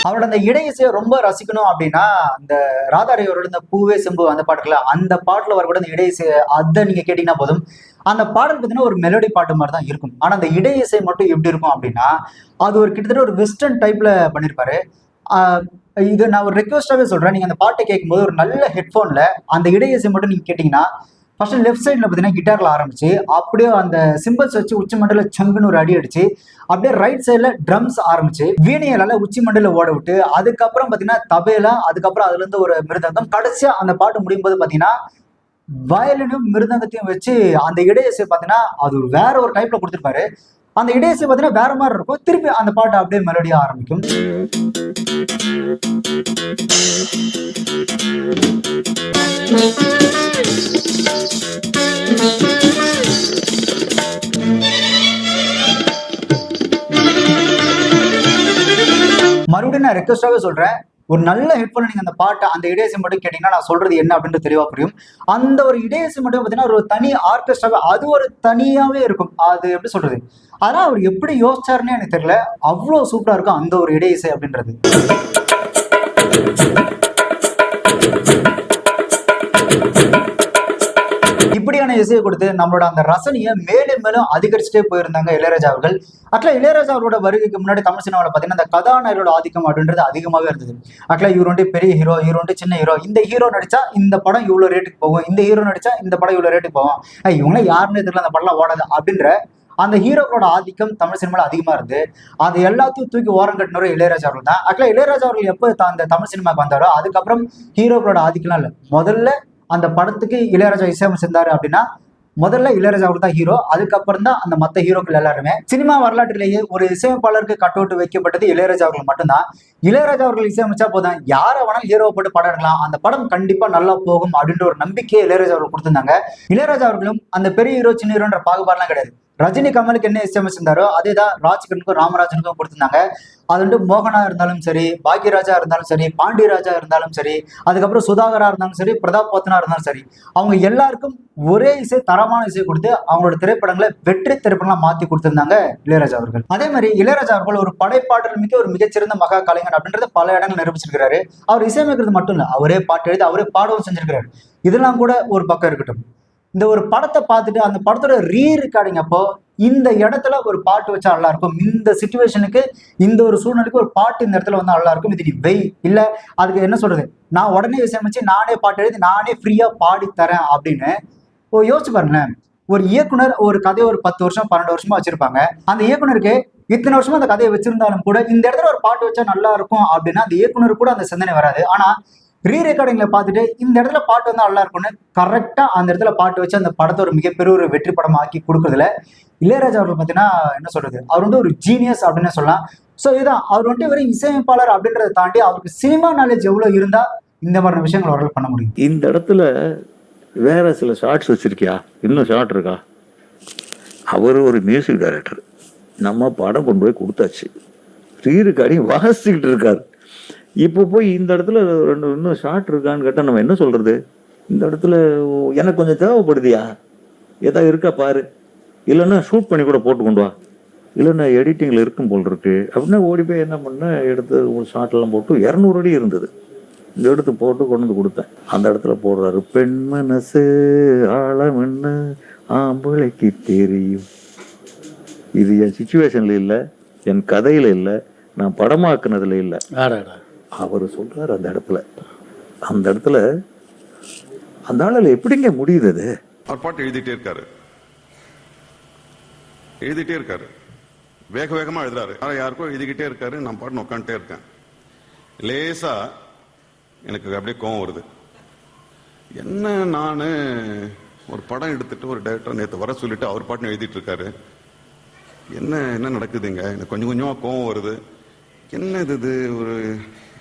அவரோட அந்த இடையிசையை ரொம்ப ரசிக்கணும் அப்படின்னா இந்த ராதாரையோட இந்த பூவே செம்பு அந்த பாட்டுல அந்த பாட்டுல வரக்கூட அந்த இடையிசை அதை நீங்க கேட்டீங்கன்னா போதும். அந்த பாடல் பார்த்தீங்கன்னா ஒரு மெலோடி பாட்டு மாதிரி தான் இருக்கும். ஆனா அந்த இடையிசை மட்டும் எப்படி இருக்கும் அப்படின்னா அது ஒரு கிட்டத்தட்ட ஒரு வெஸ்டர்ன் டைப்ல பண்ணிருப்பாரு. இது நான் ஒரு ரெக்வஸ்டாவே சொல்றேன், நீங்க அந்த பாட்டை கேட்கும்போது ஒரு நல்ல ஹெட்ஃபோன்ல அந்த இடையிசை மட்டும் நீங்க கேட்டீங்கன்னா ஃபர்ஸ்ட் லெஃப்ட் சைட்ல பார்த்தீங்கன்னா கிட்டார்ல ஆரம்பிச்சு அப்படியே அந்த சிம்பிள்ஸ் வச்சு உச்சி மண்டல சங்குன்னு ஒரு அடி அடிச்சு அப்படியே ரைட் சைட்ல ட்ரம்ஸ் ஆரம்பிச்சு வீணையால உச்சி மண்டல ஓட விட்டு அதுக்கப்புறம் பார்த்தீங்கன்னா தபேலா, அதுக்கப்புறம் அதுல இருந்து ஒரு மிருதங்கம், கடைசியா அந்த பாட்டு முடியும் போது பார்த்தீங்கன்னா வயலினும் மிருதங்கத்தையும் வச்சு அந்த இடையிசை பார்த்தீங்கன்னா அது வேற ஒரு டைப்ல கொடுத்துருப்பாரு. அந்த இடையிசை பார்த்தீங்கன்னா வேற மாதிரி இருக்கும். திருப்பி அந்த பாட்டு அப்படியே மெலோடியா ஆரம்பிக்கும். மறுபடியும் நான் ரெக்வஸ்டாவே சொல்றேன், ஒரு நல்ல ஹெட்ஃபோன் நீங்க அந்த பாட்டை அந்த இடையசை மட்டும் கேட்டீங்கன்னா நான் சொல்றது என்ன அப்படின்றது தெளிவா புரியும். அந்த ஒரு இடையசை மட்டும் பார்த்தீங்கன்னா ஒரு தனி ஆர்கெஸ்ட்ராவே அது ஒரு தனியாவே இருக்கும். அது எப்படி சொல்றது, அதெல்லாம் அவர் எப்படி யோசிச்சாருன்னு எனக்கு தெரியல, அவ்வளவு சூப்பரா இருக்கும் அந்த ஒரு இடையசை அப்படின்றது. இப்படியான இசையை கொடுத்து நம்மளோட அந்த ரசனையை மேலும் மேலும் அதிகரிச்சுட்டே போயிருந்தாங்க இளையராஜா அவர்கள். ஆக்சுவலா இளையராஜா அவரோட வருகைக்கு முன்னாடி தமிழ் சினிமாவில் பார்த்தீங்கன்னா இந்த கதாநாயகரோட ஆதிக்கம் அப்படின்றது அதிகமாகவே இருந்தது. ஆக்சுவலா இவர் வந்து பெரிய ஹீரோ, இவர் வந்து சின்ன ஹீரோ, இந்த ஹீரோ நடிச்சா இந்த படம் இவ்வளவு ரேட்டுக்கு போகும், இந்த ஹீரோ நடிச்சா இந்த படம் இவ்வளவு ரேட்டுக்கு போகும், இவங்களே யாருன்னு தெரியல அந்த படம்லாம் ஓடாது அப்படின்ற அந்த ஹீரோக்களோட ஆதிக்கம் தமிழ் சினிமாவில் அதிகமா இருந்து அது எல்லாத்தையும் தூக்கி ஓரம் கட்டினரும் இளையராஜா அவர்கள் தான். ஆக்சுவலா இளையராஜா அவர்கள் எப்போ அந்த தமிழ் சினிமாவுக்கு வந்தாரோ அதுக்கப்புறம் ஹீரோக்களோட ஆதிக்கம்லாம் இல்லை. முதல்ல அந்த படத்துக்கு இளையராஜா இசையமைச்சிருந்தாரு அப்படின்னா முதல்ல இளையராஜா அவர்கள் தான் ஹீரோ, அதுக்கப்புறம் தான் அந்த மற்ற ஹீரோக்கள் எல்லாருமே. சினிமா வரலாற்றிலேயே ஒரு இசையமைப்பாளருக்கு கட் அவுட் வைக்கப்பட்டது இளையராஜா அவர்கள் மட்டும்தான். இளையராஜா அவர்கள் இசையமைச்சா போதும் யாரை வேணாலும் ஹீரோவை போட்டு படம் எடுக்கலாம், அந்த படம் கண்டிப்பா நல்லா போகும் அப்படின்ற ஒரு நம்பிக்கையை இளையராஜா அவர்கள் கொடுத்திருந்தாங்க. இளையராஜா அவர்களும் அந்த பெரிய ஹீரோ சின்ன ஹீரோன்ற பாகுபாடுலாம் கிடையாது. ரஜினி கமலுக்கு என்ன இசையமைச்சிருந்தாரோ அதே தான் ராஜ்கிரனுக்கும் ராமராஜனுக்கும் கொடுத்திருந்தாங்க. அது வந்து மோகனா இருந்தாலும் சரி, பாக்யராஜா இருந்தாலும் சரி, பாண்டியராஜா இருந்தாலும் சரி, அதுக்கப்புறம் சுதாகரா இருந்தாலும் சரி, பிரதாப் போத்தனா இருந்தாலும் சரி, அவங்க எல்லாருக்கும் ஒரே இசை தரமான இசை கொடுத்து அவங்களோட திரைப்படங்களை வெற்றி திரைப்படங்களா மாத்தி கொடுத்திருந்தாங்க இளையராஜா அவர்கள். அதே மாதிரி இளையராஜா அவர்கள் ஒரு படைப்பாற்றல் மிக்க ஒரு மிகச்சிறந்த மகா கலைஞர் அப்படின்றத பல இடங்கள் நிரூபிச்சிருக்கிறாரு. அவர் இசையமைக்கிறது மட்டும் இல்ல, அவரே பாட்டு எழுதி அவரே பாடவும் செஞ்சிருக்கிறாரு. இதெல்லாம் கூட ஒரு பக்கம் இருக்கட்டும். இந்த ஒரு படத்தை பார்த்துட்டு அந்த படத்தோட ரீரெக்கார்டிங் அப்போ இந்த இடத்துல ஒரு பாட்டு வச்சா நல்லா இருக்கும், இந்த சிச்சுவேஷனுக்கு இந்த ஒரு சூழ்நிலைக்கு ஒரு பாட்டு இந்த இடத்துல வந்து நல்லா இருக்கும், இது நீ வெய் இல்ல அதுக்கு என்ன சொல்றது நான் உடனே இசையமைச்சு நானே பாட்டு எழுதி நானே ஃப்ரீயா பாடி தரேன் அப்படின்னு யோசிச்சு பாருங்களேன். ஒரு இயக்குனர் ஒரு கதையை ஒரு 10 வருஷம் 12 வருஷமா வச்சிருப்பாங்க. அந்த இயக்குனருக்கு இத்தனை வருஷமா அந்த கதையை வச்சிருந்தாலும் கூட இந்த இடத்துல ஒரு பாட்டு வச்சா நல்லா இருக்கும் அப்படின்னா அந்த இயக்குனர் கூட அந்த சிந்தனை வராது. ஆனா ரீரெக்கார்டிங்ல பார்த்துட்டு இந்த இடத்துல பாட்டு வந்து நல்லா இருக்கும்னு கரெக்டா அந்த இடத்துல பாட்டு வச்சு அந்த படத்தை ஒரு மிகப்பெரிய ஒரு வெற்றி படம் ஆக்கி கொடுக்குறதுல இளையராஜா அவர்கள் பார்த்தீங்கன்னா என்ன சொல்றது, அவர் வந்து ஒரு ஜீனியஸ் அப்படின்னு சொல்லலாம். ஸோ இதுதான் அவர் வந்துட்டு ஒரு இசையமைப்பாளர் அப்படின்றத தாண்டி அவருக்கு சினிமா நாலேஜ் எவ்வளவு இருந்தா இந்த மாதிரி விஷயங்கள் அவர்கள் பண்ண முடியும். இந்த இடத்துல வேற சில ஷார்ட்ஸ் வச்சிருக்கியா, இன்னும் ஷார்ட் இருக்கா? அவர் ஒரு மியூசிக் டைரக்டர், நம்ம படம் கொண்டு போய் கொடுத்தாச்சு, ரீரெக்கார்டிங் வாசிக்கிட்டு இருக்காரு. இப்போ போய் இந்த இடத்துல இன்னும் ஷார்ட் இருக்கான்னு கேட்டால் நம்ம என்ன சொல்றது? இந்த இடத்துல எனக்கு கொஞ்சம் தேவைப்படுதியா, ஏதாவது இருக்கா பாரு, இல்லைன்னா ஷூட் பண்ணி கூட போட்டு கொண்டு வா, இல்லைன்னா எடிட்டிங்கில் இருக்கும் போல் இருக்கு அப்படின்னா ஓடி போய் என்ன பண்ணேன், எடுத்து ஒரு ஷார்ட்லாம் போட்டு 200 அடி இருந்தது, இந்த எடுத்து போட்டு கொண்டு வந்து கொடுத்தேன். அந்த இடத்துல போடுறாரு, பெண் மனசு ஆழம் என்ன ஆம்பளைக்கு தெரியும். இது என் சிச்சுவேஷன்ல இல்லை, என் கதையில இல்லை, நான் படமாக்குனதுல இல்லை. அவர் சொல்றாரு அந்த இடத்துல அந்த ஆளால எப்படிங்க முடியுது அது? அவர் பாட்டு எழுதிட்டே இருக்காரு, வேக வேகமா எழுதுறாரு, யாருக்கோ எழுதிக்கிட்டே இருக்காரு, நான் பாட்டு உட்காந்துட்டே இருக்கேன். லேசா எனக்கு அப்படியே கோவம் வருது. என்ன நானு ஒரு படம் எடுத்துட்டு ஒரு டைரக்டர் நேற்று வர சொல்லிட்டு அவர் பாட்டு எழுதிட்டு இருக்காரு, என்ன நடக்குதுங்க? எனக்கு கொஞ்சம் கொஞ்சமா கோவம் வருது. என்ன இது ஒரு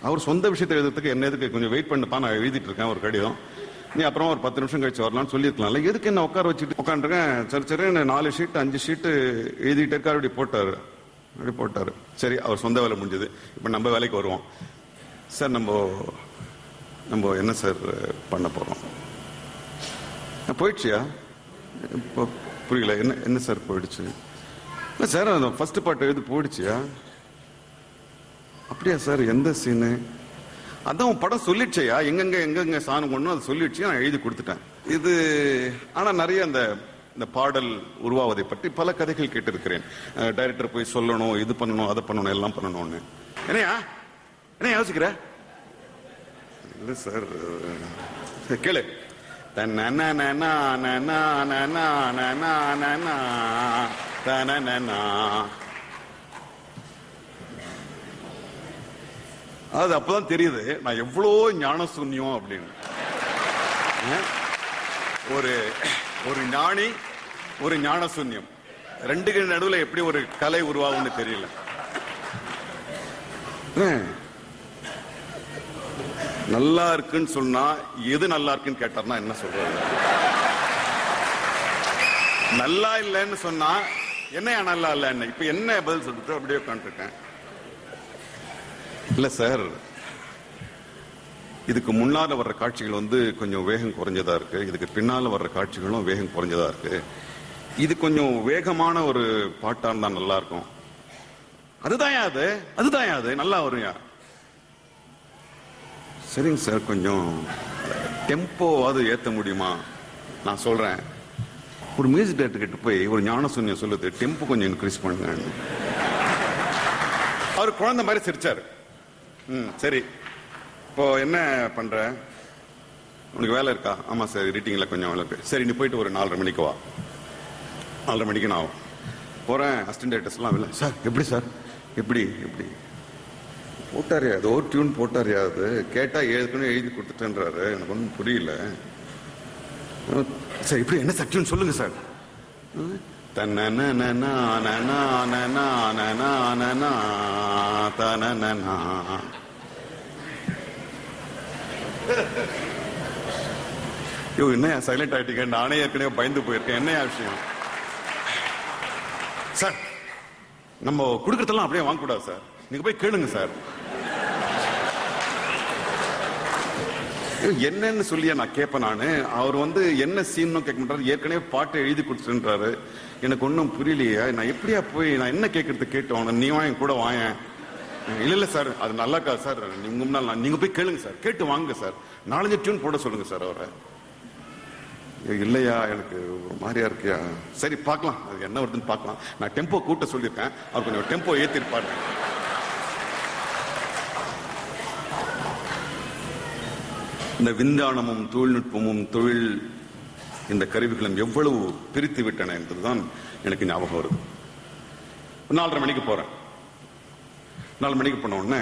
அவர் சொந்த விஷயத்தை எழுதுறதுக்கு என்ன எதுக்கு கொஞ்சம் வெயிட் பண்ணுப்பா, நான் எழுதிட்டு இருக்கேன் ஒரு கடிதம், நீ அப்புறம் ஒரு 10 நிமிஷம் கழிச்சு வரலாம்னு சொல்லியிருக்கலாம்ல, எதுக்கு என்ன உட்கார வச்சுட்டு உட்காந்துருக்கேன். சரி சரி 4 ஷீட் 5 ஷீட்டு எழுதிட்டு இருக்காரு. அப்படி போட்டாரு. சரி, அவர் சொந்த வேலை முடிஞ்சது. இப்போ நம்ம வேலைக்கு வருவோம். சார் நம்ம என்ன சார் பண்ண போறோம்? போயிடுச்சியா? இப்போ புரியல. என்ன சார் போயிடுச்சு? இல்லை சார், அந்த ஃபர்ஸ்ட் பார்ட் எழுதி போயிடுச்சியா? அப்படியா சார்? எந்த சீனு? அதான் படம் சொல்லிடுச்சையா, எங்கெங்க சாணம் கொண்டு அதை சொல்லிடுச்சு, நான் எழுதி கொடுத்துட்டேன். இது ஆனா நிறைய இந்த பாடல் உருவாவதை பற்றி பல கதைகள் கேட்டிருக்கிறேன். டைரக்டர் போய் சொல்லணும், இது பண்ணணும், அதை பண்ணணும், எல்லாம் பண்ணணும்னு. என்ன யோசிக்கிற? இல்லை சார், கேளு. அது அப்பதான் தெரியுது நான் எவ்வளோ ஞான சூன்யம் அப்படின்னு. ஒரு ஞானி, ஒரு ஞான சூன்யம், ரெண்டுக்கு நடுவில் எப்படி ஒரு கலை உருவாகும்னு தெரியல. நல்லா இருக்குன்னு சொன்னா எது நல்லா இருக்குன்னு கேட்டார்னா என்ன சொல்றாரு? நல்லா இல்லைன்னு சொன்னா என்னையா நல்லா இல்லைன்னு இப்ப என்ன பதில் சொல்லிட்டு அப்படியே உட்காந்துருக்கேன். இல்ல சார், இதுக்கு முன்னால வர்ற காட்சிகள் கொஞ்சம் வேகம் குறைஞ்சதா இருக்கு, இதுக்கு பின்னால வர்ற காட்சிகளும் வேகம் குறைஞ்சதா இருக்கு. இது கொஞ்சம் வேகமான ஒரு பாட்டா இருந்தா நல்லா இருக்கும். அதுதான் அது நல்லா வரும்யா. சரிங்க சார், கொஞ்சம் டெம்போவாது ஏத்த முடியுமா? நான் சொல்றேன், ஒரு மியூசிக் டைரக்டர் கிட்ட போய் ஒரு ஞான சூன்யம் சொல்லுது, டெம்போ கொஞ்சம் இன்க்ரீஸ் பண்ணுங்க. அவர் குழந்தை மாதிரி சிரிச்சாரு. சரி, இப்போ என்ன பண்ற? உனக்கு வேலை இருக்கா? ஆமா சார், எடிட்டிங்ல கொஞ்சம் வேலை இருக்கு. சரி, நீ போயிட்டு ஒரு 4:30 மணிக்கு வா. 4:30 மணிக்கு நான் போறேன். அசிஸ்டன்ட் டைரக்டர்ஸ் எல்லாம் இல்லை சார். எப்படி சார்? எப்படி போட்டாரியா? ஏதோ டியூன் போட்டாரியா? அது கேட்டா ஏற்கனவே எழுதி கொடுத்துட்டேன்றாரு. எனக்கு ஒன்றும் புரியல. சார் இப்படி என்ன சார் டியூன் சொல்லுங்க சார். என்ன சைலண்ட் ஆயிட்டீங்க? நானே ஏற்கனவே பயந்து போயிருக்கேன். என்னையா விஷயம்? சார், நம்ம கொடுக்கறதெல்லாம் அப்படியே வாங்கக்கூடாது சார், நீங்க போய் கேளுங்க சார். என்னன்னு சொல்லியா நான் கேட்பேன். நானு அவர் என்ன சீன் கேட்க மாட்டாரு, ஏற்கனவே பாட்டை எழுதி கொடுத்துன்றாரு. எனக்கு ஒன்றும் புரியலையே, நான் எப்படியா போய் நான் என்ன கேட்கறது கேட்டோம். நீ வாங்க கூட வாயேன். இல்ல சார், அது நல்லா இருக்காது சார், நீங்க போய் கேளுங்க சார், கேட்டு வாங்க சார், 4-5 டியூன் போட சொல்லுங்க சார் அவரை. இல்லையா, எனக்கு ஒரு மாதிரியா இருக்கியா? சரி பார்க்கலாம், அது என்ன வருதுன்னு பார்க்கலாம். நான் டெம்போ கூட்ட சொல்லியிருக்கேன், அவர் கொஞ்சம் டெம்போ ஏத்திருப்பாரு. இந்த விஞ்ஞானமும் தொழில்நுட்பமும் தொழில் இந்த கருவிகளும் எவ்வளவு பிரித்து விட்டன என்பதுதான் எனக்கு ஞாபகம் வருது. 4:30 மணிக்கு போறேன். 4 மணிக்கு போன உடனே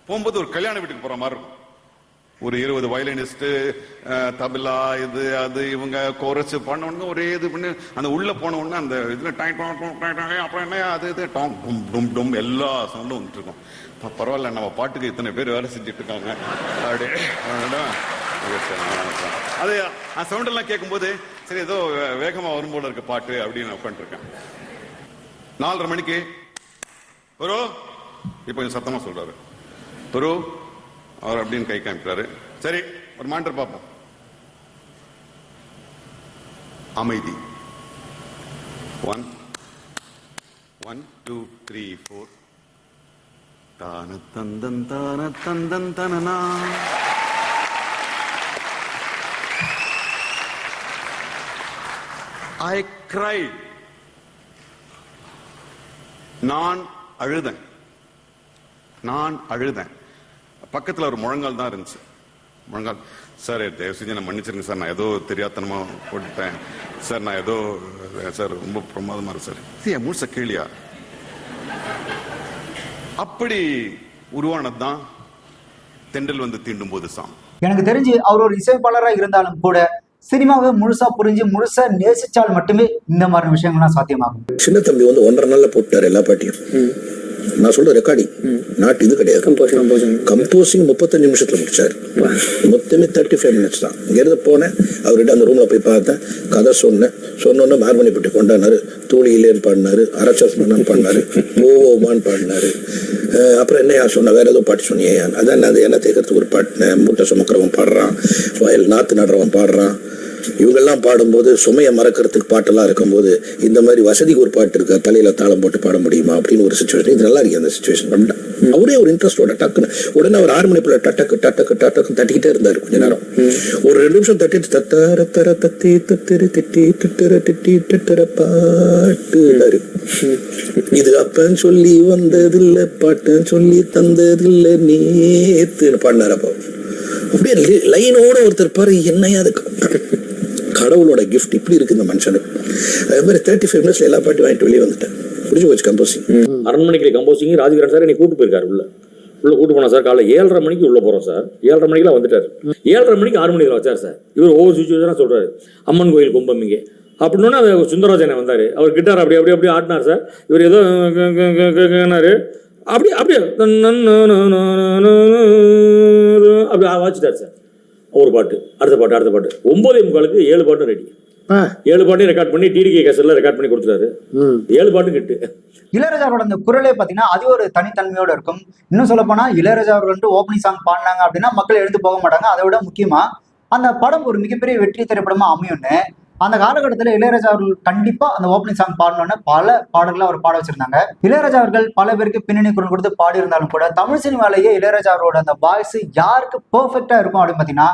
போகும்போது ஒரு கல்யாண வீட்டுக்கு போற மாதிரி இருக்கும். ஒரு 20 வயலினிஸ்ட், தபிலா, இது அது இவங்க கோரஸ் பண்ண உடனே ஒரே இது பண்ணி அந்த உள்ள போன உடனே அந்த இதுல அப்புறம் என்ன அது இது டாம் டும் டும் டும் எல்லா சவுண்டும் வந்துட்டு இருக்கும். பரவாயில்ல, நம்ம பாட்டுக்கு இத்தனை பேர் வேலை செஞ்சுட்டு இருக்காங்க. அது சவுண்ட் எல்லாம் கேட்கும் போது சரி ஏதோ வேகமா வரும் போல இருக்க பாட்டு அப்படின்னு உட்காந்துருக்கேன். 4:30 மணிக்கு ஒரு இப்ப கொஞ்சம் சத்தமா சொல்றாரு, ஒரு அவர் அப்படின்னு கை காமிக்கிறாரு. சரி, ஒரு மாண்டர் பார்ப்போம். அமைதி. 1 1 2 3 4 தான தந்தன் தான தந்தன் தனனா. I cried. நான் அழுதேன். பக்கத்துல ஒரு முழங்கால் தான் இருந்துச்சு. முழங்கால். சார் தயவு செஞ்சு நான் மன்னிச்சிருங்க சார், நான் ஏதோ தெரியாதனமா போட்டுட்டேன் சார், நான் ஏதோ சார் ரொம்ப பிரமாதமா இருக்கு சார். முழுச கேளியா? அப்படி உருவானதுதான் தென்றல் தீண்டும் போது சாங். எனக்கு தெரிஞ்சு அவர் ஒரு இசைப்பாளராக இருந்தாலும் கூட சினிமாவை முழுசா புரிஞ்சு முழுசா நேசிச்சால் மட்டுமே இந்த மாதிரி விஷயங்கள்லாம் சாத்தியமாகும். சின்ன தம்பி 1.5 நாள்ல போட்டாரு எல்லா பாட்டியும். நான் சொல்ற ரெக்கார்டிங் நாட் இது கிடையாது. கம்போசிங் 35 நிமிஷத்துல முடிச்சாரு. மொத்தமே 35 மினிட்ஸ் தான். இங்கிருந்து போனேன், அவர்கிட்ட அந்த ரூம்ல போய் பார்த்தேன், கதை சொன்னோன்னு மார்மணி பட்டி கொண்டாடினாரு, தூளியிலேன்னு பாடினாரு, அரசஸ் மன்னன் பாடினாரு, ஓமான்னு பாடினாரு. அப்புறம் என்ன சொன்ன, வேற ஏதோ பாட்டு சொன்னியே, அதான் அது என்ன தேக்கிறதுக்கு ஒரு பாட்டினேன், மூட்டை சுமக்கிறவன் பாடுறான், வயல் நாத்து நடுறவன் பாடுறான். இவங்கெல்லாம் பாடும்போது சுமையை மறக்கிறதுக்கு பாட்டெல்லாம் இருக்கும்போது இந்த மாதிரி வசதிக்கு ஒரு பாட்டு இருக்கா, தலையில தாளம் போட்டு பாட முடியுமா அப்படின்னு ஒரு சுச்சுவேஷன். இது நல்லா இருக்கு அந்த சுச்சுவேஷன். அவரே ஒரு இன்ட்ரெஸ்டோட டக்குன்னு உடனே ஒரு 6 மணிக்குள்ள டக்கு டக்கு டக்கு தட்டிக்கிட்டே இருந்தாரு கொஞ்ச நேரம். ஒரு 2 நிமிஷம் தட்டிட்டு தத்தர தர தத்தி தத்திரு திட்டி திட்டர திட்டி திட்டர பாட்டு. இது அப்பன்னு சொல்லி வந்ததில்லை, பாட்டன்னு சொல்லி தந்ததில்லை நேத்துன்னு பாடினார். அப்போ அப்படியே லைனோட ஒருத்தர் பாரு, என்னையா அதுக்கு கடவுளோட கிஃப்ட் இப்படி இருக்கு இந்த மனுஷனுக்கு. அதே மாதிரி 35 மினிட்ஸ்ல எல்லா பாட்டும் வாங்கிட்டு வெளியே வந்துட்டேன். புரிஞ்சு போச்சு கம்போசிங். அரண்மனைக்கு கம்போசிங் ராஜகிரண் சார் என்னை கூட்டு போயிருக்காரு. உள்ள கூட்டு போனா சார், காலைல 7:30 மணிக்கு உள்ள போறோம் சார். 7:30 மணிக்கெல்லாம் வந்துட்டாரு. 7:30 மணிக்கு 6 மணிக்கு வச்சார் சார். இவர் ஒவ்வொரு சுச்சுவேஷனா சொல்றாரு. அம்மன் கோயில் கும்பமிங்க அப்படின்னா சுந்தரராஜனை வந்தாரு, அவர் கிட்டார் அப்படி அப்படி அப்படி ஆட்டினார் சார். இவர் ஏதோ அப்படி அப்படியே அப்படி வாச்சிட்டார் சார். ஒரு பாட்டு, அடுத்த பாட்டு, அடுத்த பாட்டு. 9:45க்கு 7 பாட்டும் ரெடி. 7 பாட்டையும் ரெக்கார்ட் பண்ணி டிடிகே கேசட்ல ரெக்கார்ட் பண்ணி கொடுத்துட்டாரு. 7 பாட்டும் கிட்டு. இளையராஜாவோட அந்த குரலே பாத்தீங்கன்னா அது ஒரு தனித்தன்மையோட இருக்கும். இன்னும் சொல்ல போனா இளையராஜா அவர்கள் ஓப்பனிங் சாங் பாடினாங்க அப்படின்னா மக்கள் எழுந்து போக மாட்டாங்க. அதை விட முக்கியமா அந்த படம் ஒரு மிகப்பெரிய வெற்றி திரைப்படமா அமையும்னு அந்த காலகட்டத்தில் இளையராஜா அவர்கள் கண்டிப்பா அந்த ஓப்பனிங் சாங் பாடணும்னு பல பாடல்களை அவர் பாட வச்சிருந்தாங்க. இளையராஜா அவர்கள் பல பேருக்கு பின்னணி குரல் கொடுத்து பாடி இருந்தாலும் கூட தமிழ் சினிமாலேயே இளையராஜா அவரோட அந்த வாய்ஸ் யாருக்கு பெர்ஃபெக்டா இருக்கும் அப்படின்னு பாத்தீங்கன்னா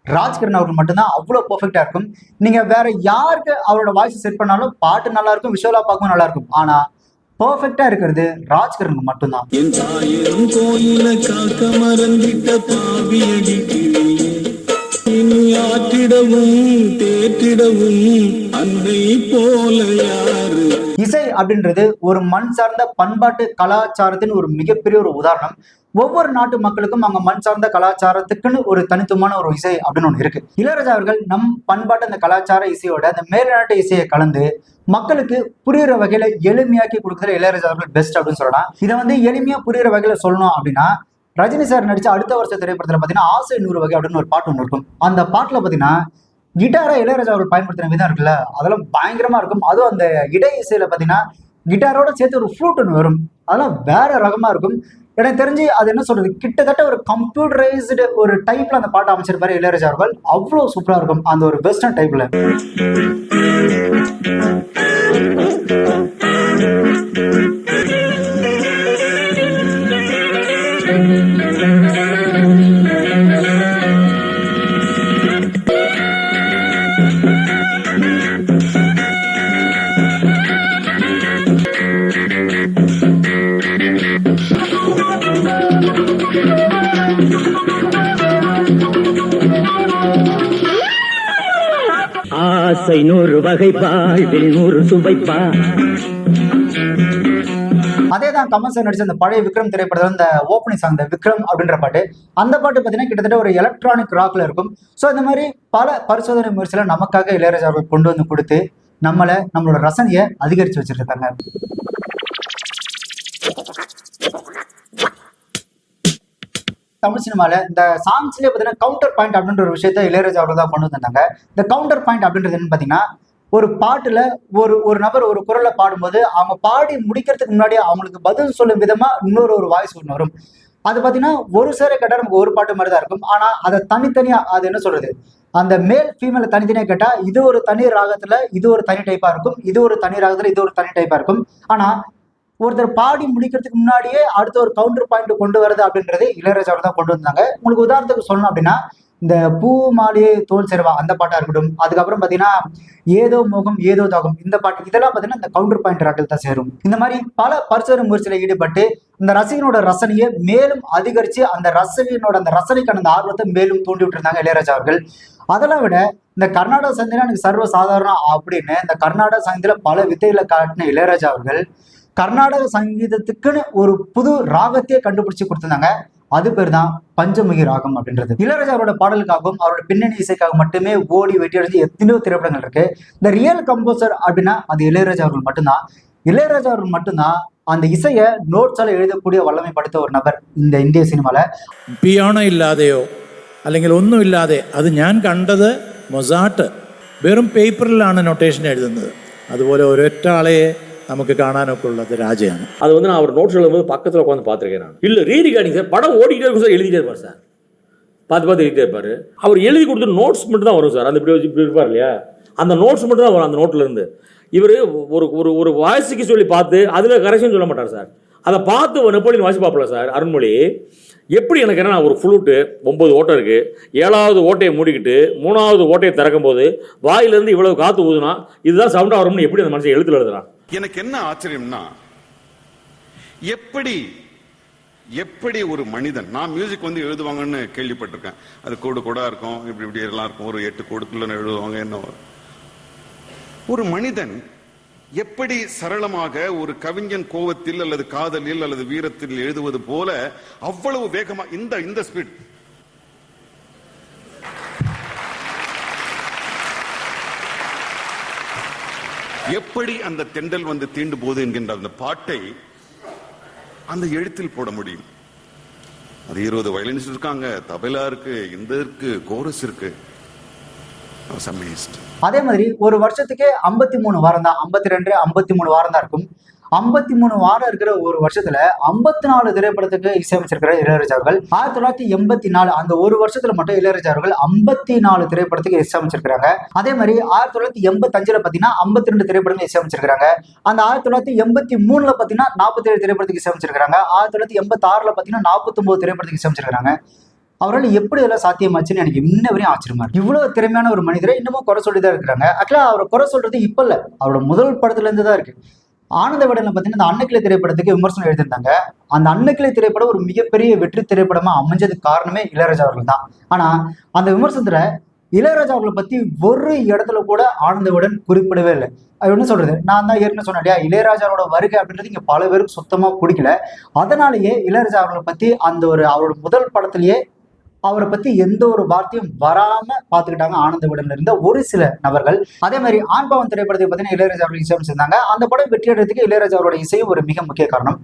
ராஜ்கிரண் அவர்கள் மட்டும்தான் அவ்வளோ பெர்ஃபெக்டா இருக்கும். நீங்க வேற யாருக்கு அவரோட வாய்ஸ் செட் பண்ணாலும் பாட்டு நல்லா இருக்கும், விஷுவலா பார்க்கவும் நல்லா இருக்கும். ஆனா பெர்ஃபெக்டா இருக்கிறது ராஜ்கிரண் மட்டும்தான். இசை அப்படின்றது ஒரு மண் சார்ந்த பண்பாட்டு கலாச்சாரத்தின் ஒரு மிகப்பெரிய ஒரு உதாரணம். ஒவ்வொரு நாட்டு மக்களுக்கும் அவங்க மண் சார்ந்த கலாச்சாரத்துக்குன்னு ஒரு தனித்துவமான ஒரு இசை அப்படின்னு ஒண்ணு இருக்கு. இளையராஜா அவர்கள் நம் பண்பாட்டு அந்த கலாச்சார இசையோட அந்த மேல்நாட்டு இசையை கலந்து மக்களுக்கு புரியுற வகையில எளிமையாக்கி கொடுக்குற இளையராஜா அவர்கள் பெஸ்ட் அப்படின்னு சொல்லலாம். இதை எளிமையா புரியுற வகையில சொல்லணும் அப்படின்னா ரஜினி சார் நடிச்ச அடுத்த வருஷ திரைப்படத்துல பாத்தீங்கன்னா ஆசை 100 வகை அப்படின்னு ஒரு பாட்டு ஒன்று இருக்கும். அந்த பாட்டுல பாத்தீங்கன்னா கிட்டாரை இளையராஜா அவர் பயன்படுத்தின விதம் இருக்குல்ல, அதெல்லாம் பயங்கரமா இருக்கும். அதுவும் அந்த இடை இசையில பாத்தீங்கன்னா கிட்டாரோட சேர்த்து ஒரு ஃப்ளூட் ஒன்று வரும், அதெல்லாம் வேற ரகமா இருக்கும். எனக்கு தெரிஞ்சு அது என்ன சொல்றது, கிட்டத்தட்ட ஒரு கம்ப்யூட்டரைஸ்டு ஒரு டைப்ல அந்த பாட்டை அமைச்சிருப்பாரு இளையராஜா அவர்கள். அவ்வளவு சூப்பரா இருக்கும் அந்த ஒரு வெஸ்டர்ன் டைப்ல. ஆசை 100 வகைப்பா, இதில் 100 சுவைப்பா. அதேதான் கமல் சார் நடிச்ச அந்த பழைய விக்ரம் திரைப்படத்துல இந்த ஓப்பனிங் சாங் இந்த விக்ரம் அப்படின்ற பாட்டு, அந்த பாட்டு பார்த்தீங்கன்னா கிட்டத்தட்ட ஒரு எலக்ட்ரானிக் ராக்ல இருக்கும். ஸோ இந்த மாதிரி பல பரிசோதனை முயற்சியில நமக்காக இளையராஜா அவர்கள் கொண்டு வந்து கொடுத்து நம்மளோட ரசனையை அதிகரிச்சு வச்சிருக்காங்க. தமிழ் சினிமால இந்த சாங்ஸ்லேயே பார்த்தீங்கன்னா கவுண்டர் பாயிண்ட் அப்படின்ற ஒரு விஷயத்த இளையராஜா அவர்கள் தான் கொண்டு வந்தாங்க. இந்த கவுண்டர் பாயிண்ட் அப்படின்றது என்னன்னு பார்த்தீங்கன்னா ஒரு பாட்டுல ஒரு நபர் ஒரு குரலை பாடும்போது அவங்க பாடி முடிக்கிறதுக்கு முன்னாடி அவங்களுக்கு பதில் சொல்லும் விதமா இன்னொரு வாய்ஸ் ஒன்று வரும். அது பார்த்தீங்கன்னா ஒரு சேர கேட்டால் நமக்கு ஒரு பாட்டு மாதிரி தான் இருக்கும். ஆனா அதை தனித்தனியா அது என்ன சொல்றது, அந்த மேல் ஃபீமேல தனித்தனியா கேட்டா இது ஒரு தனி ராகத்துல இது ஒரு தனி டைப்பா இருக்கும், இது ஒரு தனி ராகத்துல இது ஒரு தனி டைப்பா இருக்கும். ஆனா ஒருத்தர் பாடி முடிக்கிறதுக்கு முன்னாடியே அடுத்த ஒரு கவுண்டர் பாயிண்ட் கொண்டு வருது அப்படின்றது இளையராஜா தான் கொண்டு வந்தாங்க. உங்களுக்கு உதாரணத்துக்கு சொல்லணும் அப்படின்னா இந்த பூ மாலையே தோல் செருவா அந்த பாட்டா இருக்கட்டும், அதுக்கப்புறம் பாத்தீங்கன்னா ஏதோ மோகம் ஏதோ தாகம் இந்த பாட்டு, இதெல்லாம் பாத்தீங்கன்னா இந்த கவுண்டர் பாயிண்ட் ராட்டில் தான் சேரும். இந்த மாதிரி பல பரிசோதனை முயற்சியில ஈடுபட்டு இந்த ரசிகனோட ரசனையை மேலும் அதிகரிச்சு அந்த ரசிகனோட அந்த ரசனைக்கான அந்த ஆர்வத்தை மேலும் தூண்டி விட்டு இருந்தாங்க இளையராஜா அவர்கள். அதெல்லாம் விட இந்த கர்நாடக சங்கீதம் எனக்கு சர்வ சாதாரணம் அப்படின்னு இந்த கர்நாடக சங்கீதத்துல பல வித்தைகளை காட்டின இளையராஜா அவர்கள் கர்நாடக சங்கீதத்துக்குன்னு ஒரு புது ராகத்தையே கண்டுபிடிச்சு கொடுத்திருந்தாங்க. அது பேர் தான் பஞ்சமுகி ராகம் அப்படின்றது. இளையராஜா அவரோட பாடலுக்காகவும் அவரோட பின்னணி இசைக்காக மட்டுமே ஓடி வெட்டி அடிச்சு எத்தனையோ திரைப்படங்கள் இருக்கு. இந்த ரியல் கம்போசர் அப்படின்னா அது இளையராஜா அவர்கள் மட்டும்தான். இளையராஜா அவர்கள் மட்டும்தான் அந்த இசையை நோட்ஸால எழுதக்கூடிய வல்லமை படைத்த ஒரு நபர் இந்த இந்திய சினிமால. പിയാനോ ഇല്ലാതെയോ അല്ലെങ്കിൽ ഒന്നുമില്ലാതെ അത് ഞാൻ കണ്ടത് മൊസാർട്ട് വെറും പേപ്പറിലാണ് നൊട്ടേഷൻ എഴുതുന്നത്. അതുപോലെ ഒരൊറ്റ ആളെ നമുക്ക് കാണാനൊക്കെ ഉള്ളത് രാജയാണ്. அது வந்து நான் அவர் நோட்ஸ் எழுதும்போது பக்கத்தில் உட்காந்து பார்த்துருக்கேன் நான். இல்லை ரீரிகார்டிங் சார், படம் ஓடிக்கிட்டே இருக்கும் சார், எழுதிட்டே இருப்பார் சார், பார்த்து எழுதிட்டே இருப்பார். அவர் எழுதி கொடுத்து நோட்ஸ் மட்டும் தான் வரும் சார். அந்த இப்படி இருப்பார் இல்லையா, அந்த நோட்ஸ் மட்டும் தான் வரும் அந்த நோட்டில் இருந்து. இவர் ஒரு வாய்ஸுக்கு சொல்லி பார்த்து அதில் கரெக்ஷன் சொல்ல மாட்டார் சார். அதை பார்த்து நெப்போலியன் வாசி பார்ப்பல சார் அருண்மொழி. எப்படி எனக்கு என்ன, ஒரு ஃப்ளூட்டு 9 ஓட்டை இருக்குது, 7வது ஓட்டையை மூடிக்கிட்டு 3வது ஓட்டையை திறக்கும் போது வாயிலிருந்து இவ்வளவு காற்று ஊதுனா இதுதான் சவுண்டாக வரும்னு எப்படி அந்த மனுஷன் எழுத்துல எழுதுறான்? எனக்கு என்ன ஆச்சரியம்னா, எப்படி ஒரு மனிதன், நான் மியூசிக் வந்து எழுதுவாங்கன்னு கேள்விப்பட்டிருக்கேன். அது கோடா இருக்கும், இப்படி எல்லாம் இருக்கும், ஒரு 8 கோடுக்குள்ள எழுதுவாங்க. என்ன ஒரு மனிதன் எப்படி சரளமாக ஒரு கவிஞன் கோவத்தில் அல்லது காதலில் அல்லது வீரத்தில் எழுதுவது போல அவ்வளவு வேகமா இந்த ஸ்பீட். எப்படி அந்த தெண்டல் வந்து தீண்டு போது என்கின்ற அந்த பாட்டை அந்த எழுத்தில் போட முடியும்? அது 20 வயலினிஸ்ட் இருக்காங்க, தபலா இருக்கு, இந்த இருக்கு, கோரஸ் இருக்கு. அதே மாதிரி ஒரு வருஷத்துக்கே 53 வாரம் தான், 52 53 வாரம் தான் இருக்கும். 53 வாரம் இருக்கிற ஒரு வருஷத்துல 54 திரைப்படத்துக்கு இசையமைச்சிருக்கிற இளையராஜா அவர்கள். 1984 அந்த ஒரு வருஷத்துல மட்டும் இளையராஜா அவர்கள் 54 திரைப்படத்துக்கு இசையமைச்சிருக்காங்க. அதே மாதிரி 1985 பாத்தீங்கன்னா 52 திரைப்படங்கள் இசையமைச்சிருக்காங்க. அந்த 1983 பாத்தீங்கன்னா 47 திரைப்படத்துக்கு இசையமைச்சிருக்காங்க. 1986 பாத்தீங்கன்னா 49 திரைப்படத்துக்கு இசையமைச்சிருக்காங்க. அவரால் எப்படி இதெல்லாம் சாத்தியமாச்சுன்னு எனக்கு இன்ன வரையும் ஆச்சரியமா இருக்கு. இவ்வளவு திறமையான ஒரு மனிதரை இன்னமும் குறை சொல்லிதான் இருக்கிறாங்க. ஆக்சுவலா அவரை குறை சொல்றது இப்ப இல்ல, அவரோட முதல் படத்துல இருந்து தான் இருக்கு. ஆனந்த விகடன்ல பாத்தீங்கன்னா அந்த அன்னக்கிளை திரைப்படத்துக்கு விமர்சனம் எழுதியிருந்தாங்க. அந்த அன்னக்கிளை திரைப்படம் ஒரு மிகப்பெரிய வெற்றி திரைப்படமா அமைஞ்சதுக்கு காரணமே இளையராஜா அவர்கள் தான். ஆனா அந்த விமர்சனத்துல இளையராஜா அவர்களை பத்தி ஒரு இடத்துல கூட ஆனந்த விகடன் குறிப்பிடவே இல்லை. அது என்ன சொல்றது, நான் தான் ஏற்கனவே சொன்னேன் இல்லையா, இளையராஜாவோட வருகை அப்படின்றது இங்க பல பேருக்கு சுத்தமா பிடிக்கல. அதனாலேயே இளையராஜா அவர்களை பத்தி அந்த அவரோட முதல் படத்திலேயே அவரை பத்தி எந்த ஒரு வார்த்தையும் வராம பாத்துக்கிட்டாங்க ஆனந்த விகடன்ல இருந்த ஒரு சில நபர்கள். அதே மாதிரி ஆண்பாவன் திரைப்படத்தை பார்த்தீங்கன்னா இளையராஜா அவர்கள் இசையமைச்சிருந்தாங்க. அந்த படம் வெற்றியடைறதுக்கு இளையராஜா அவரோட இசையும் ஒரு மிக முக்கிய காரணம்.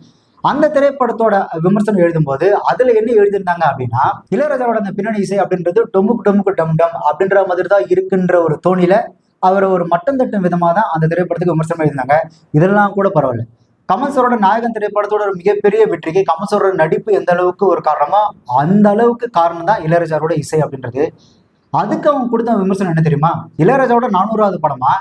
அந்த திரைப்படத்தோட விமர்சனம் எழுதும் போது அதுல என்ன எழுதிருந்தாங்க அப்படின்னா, இளையராஜாவோட அந்த பின்னணி இசை அப்படின்றது டொமுக்கு டொமுக்கு டம் டம் அப்படின்ற மாதிரி தான் இருக்குன்ற ஒரு தோணியில அவரை ஒரு மட்டம் தட்டும் விதமா தான் அந்த திரைப்படத்துக்கு விமர்சனம் எழுதினாங்க. இதெல்லாம் கூட பரவாயில்ல. கமல் சாரோட நாயகன் திரைப்படத்தோட ஒரு மிகப்பெரிய வெற்றிக்கு கமல் சாரோட நடிப்பு எந்த அளவுக்கு ஒரு காரணமோ அந்த அளவுக்கு காரணம் தான் இளையராஜாவோட இசை அப்படின்றது. அதுக்கு அவங்க கொடுத்த விமர்சனம் என்ன தெரியுமா, இளையராஜாவோட 400வது படமா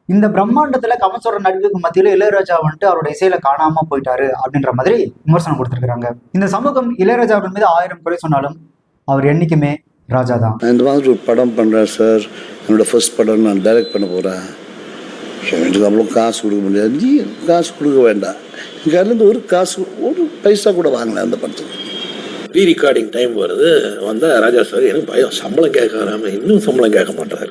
இந்த பிரம்மாண்டத்துல கமல் சாரோட நடிப்புக்கு மத்தியில இளையராஜா வந்துட்டு அவரோட இசையில காணாம போயிட்டாரு அப்படின்ற மாதிரி விமர்சனம் கொடுத்திருக்காங்க. இந்த சமூகம் இளையராஜா அவர்கள் மீது 1000 குறை சொன்னாலும் அவர் என்னைக்குமே ராஜா தான். இந்த மாதிரி ஒரு படம் பண்றேன் சார், என்னோட ஃபர்ஸ்ட் படம் நான் டைரக்ட் பண்ண போறேன், எனக்கு அவ்வளோ காசு கொடுக்க முடியாது. நீ காசு கொடுக்க வேண்டாம், இங்கேருந்து ஒரு பைசா கூட வாங்கல அந்த படத்துக்கு. ரீ ரெக்கார்டிங் டைம் வருது, வந்தால் ராஜா சார் எனக்கு பயம், சம்பளம் கேட்கறாம இன்னும் சம்பளம் கேட்க மாட்டாரு.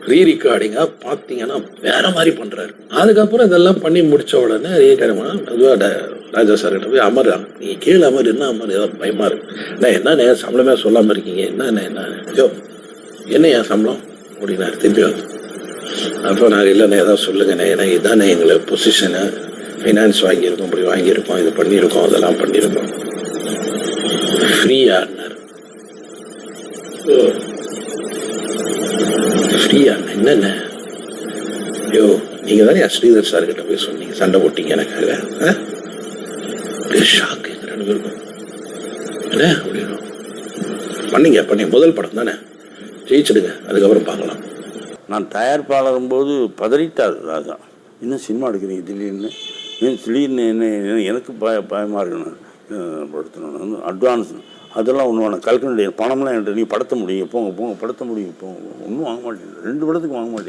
ரீ ரெக்கார்டிங்காக பார்த்தீங்கன்னா வேற மாதிரி பண்ணுறாரு. அதுக்கப்புறம் இதெல்லாம் பண்ணி முடிச்ச உடனே அதுவாக ராஜா சார் கிட்ட போய் அமர்றாங்க, நீங்கள் கீழே அமர், என்ன அமர், ஏதாவது பயமா இருக்கு, நான் என்னண்ணே சம்பளமே சொல்லாமல் இருக்கீங்க, என்ன ஐயோ என்ன என் சம்பளம் அப்படின்னாரு. திருப்பி வந்து அப்போ நான் இல்லைண்ணே ஏதாவது சொல்லுங்கண்ணே, ஏன்னா இதுதானே எங்களை பொசிஷனு, ஃபைனான்ஸ் வாங்கியிருக்கோம், இப்படி வாங்கியிருக்கோம், இது பண்ணியிருக்கோம், அதெல்லாம் பண்ணியிருக்கோம், ஃப்ரீயான்னார். ஃப்ரீயா என்னென்ன, ஐயோ நீங்கள் தானே ஸ்ரீதர் சார் கிட்ட போய் சொன்னீங்க, சண்டை போட்டீங்க எனக்காக, ஷாக்கு 2 பேருக்கும் என்ன அப்படின்னு பண்ணீங்க முதல் படம் தானே, ஜெயிச்சிடுங்க, அதுக்கப்புறம் பார்க்கலாம். நான் தயாரிப்பாளரும் போது பதறிட்டார் ராஜா, இன்னும் சினிமா எடுக்கிறீங்க திடீர்னு என்ன எனக்கு பயமாக இருக்கணும் படுத்தணும், அட்வான்ஸ் அதெல்லாம் ஒன்று வேணும், கல்கனுடைய பணம்லாம் என்கிட்ட நீ படுத்த முடியும், போங்க படுத்த முடியும், போங்க, ஒன்றும் வாங்க மாட்டேன், 2 படத்துக்கு வாங்க மாட்டேன்.